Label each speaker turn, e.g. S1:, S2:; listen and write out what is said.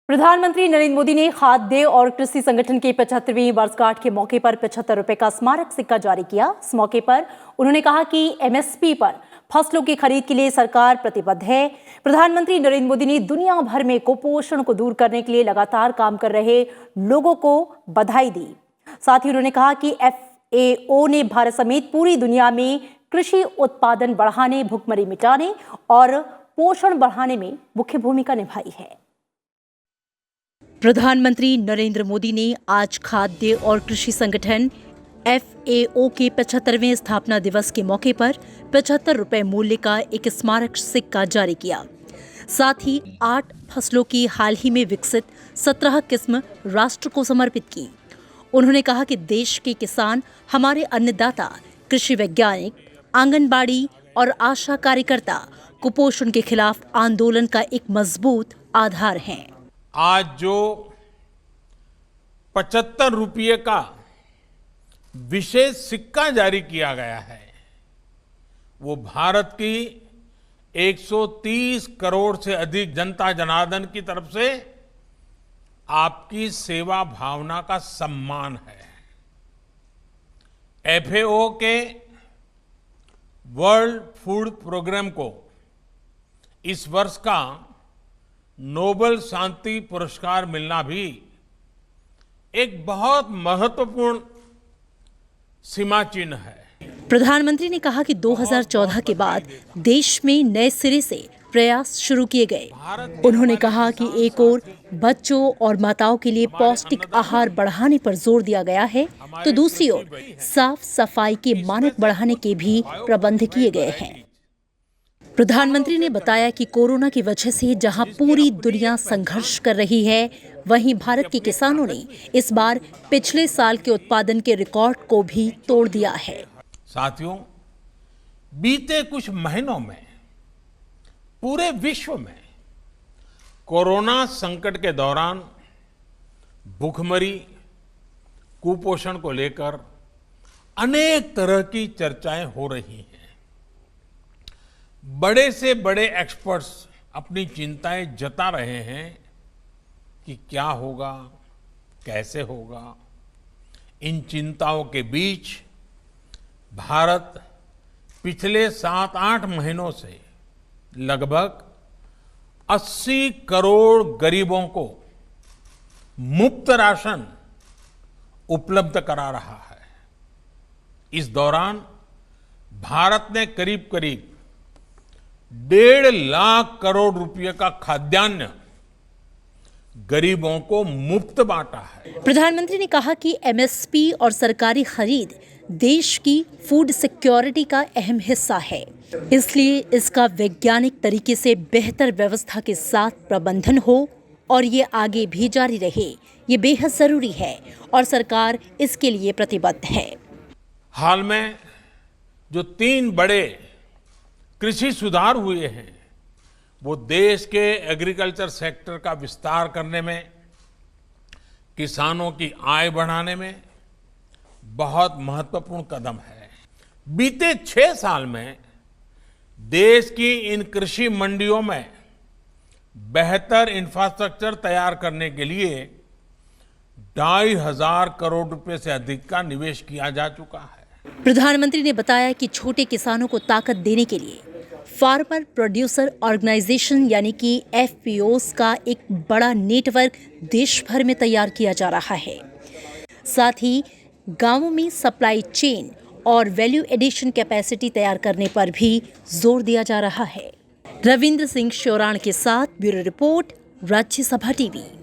S1: प्रधानमंत्री नरेंद्र मोदी ने खाद्य और कृषि संगठन की 75वीं वर्षगांठ के मौके पर 75 रुपए का स्मारक सिक्का जारी किया। इस मौके पर उन्होंने कहा कि एमएसपी पर फसलों की खरीद के लिए सरकार प्रतिबद्ध है। प्रधानमंत्री नरेंद्र मोदी ने दुनिया भर में कुपोषण को दूर करने के लिए लगातार काम कर रहे लोगों को बधाई दी। साथ ही उन्होंने कहा कि FAO ने भारत समेत पूरी दुनिया में कृषि उत्पादन बढ़ाने, भुखमरी मिटाने और पोषण बढ़ाने में मुख्य भूमिका निभाई है। प्रधानमंत्री नरेंद्र मोदी ने आज खाद्य और कृषि संगठन FAO के 75वें स्थापना दिवस के मौके पर 75 रुपए मूल्य का एक स्मारक सिक्का जारी किया। साथ ही 8 फसलों की हाल ही में विकसित 17 किस्म राष्ट्र को समर्पित की। उन्होंने कहा कि देश के किसान हमारे अन्नदाता, कृषि वैज्ञानिक, आंगनबाड़ी और आशा कार्यकर्ता कुपोषण के खिलाफ आंदोलन का एक मजबूत आधार हैं।
S2: आज जो 75 रुपये का विशेष सिक्का जारी किया गया है, वो भारत की 130 करोड़ से अधिक जनता जनार्दन की तरफ से आपकी सेवा भावना का सम्मान है। FAO के वर्ल्ड फूड प्रोग्राम को इस वर्ष का नोबेल शांति पुरस्कार मिलना भी एक बहुत महत्वपूर्ण सीमा चिन्ह है।
S1: प्रधानमंत्री ने कहा कि 2014 के बाद देश में नए सिरे से प्रयास शुरू किए गए। उन्होंने कहा कि एक ओर बच्चों और माताओं के लिए पौष्टिक आहार बढ़ाने पर जोर दिया गया है, तो दूसरी ओर साफ सफाई के मानक बढ़ाने के भी प्रबंध किए गए हैं। प्रधानमंत्री ने बताया कि कोरोना की वजह से जहां पूरी दुनिया संघर्ष कर रही है, वहीं भारत के किसानों ने इस बार पिछले साल के उत्पादन के रिकॉर्ड को भी तोड़ दिया है।
S2: साथियों, बीते कुछ महीनों में पूरे विश्व में कोरोना संकट के दौरान भूखमरी, कुपोषण को लेकर अनेक तरह की चर्चाएं हो रही हैं। बड़े से बड़े एक्सपर्ट्स अपनी चिंताएं जता रहे हैं कि क्या होगा, कैसे होगा। इन चिंताओं के बीच भारत पिछले 7-8 महीनों से लगभग 80 करोड़ गरीबों को मुफ्त राशन उपलब्ध करा रहा है। इस दौरान भारत ने करीब 1.5 लाख करोड़ रुपए का खाद्यान्न गरीबों को मुफ्त बांटा है।
S1: प्रधानमंत्री ने कहा कि MSP और सरकारी खरीद देश की फूड सिक्योरिटी का अहम हिस्सा है, इसलिए इसका वैज्ञानिक तरीके से बेहतर व्यवस्था के साथ प्रबंधन हो और ये आगे भी जारी रहे, ये बेहद जरूरी है और सरकार इसके लिए प्रतिबद्ध है।
S2: हाल में जो 3 बड़े कृषि सुधार हुए हैं, वो देश के एग्रीकल्चर सेक्टर का विस्तार करने में, किसानों की आय बढ़ाने में बहुत महत्वपूर्ण कदम है। बीते 6 साल में देश की इन कृषि मंडियों में बेहतर इंफ्रास्ट्रक्चर तैयार करने के लिए 2,500 करोड़ रुपए से अधिक का निवेश किया जा चुका है।
S1: प्रधानमंत्री ने बताया कि छोटे किसानों को ताकत देने के लिए फार्मर प्रोड्यूसर ऑर्गेनाइजेशन यानी कि FPOs का एक बड़ा नेटवर्क देश भर में तैयार किया जा रहा है। साथ ही गांवों में सप्लाई चेन और वैल्यू एडिशन कैपेसिटी तैयार करने पर भी जोर दिया जा रहा है। रविंद्र सिंह श्योराण के साथ ब्यूरो रिपोर्ट, राज्यसभा टीवी।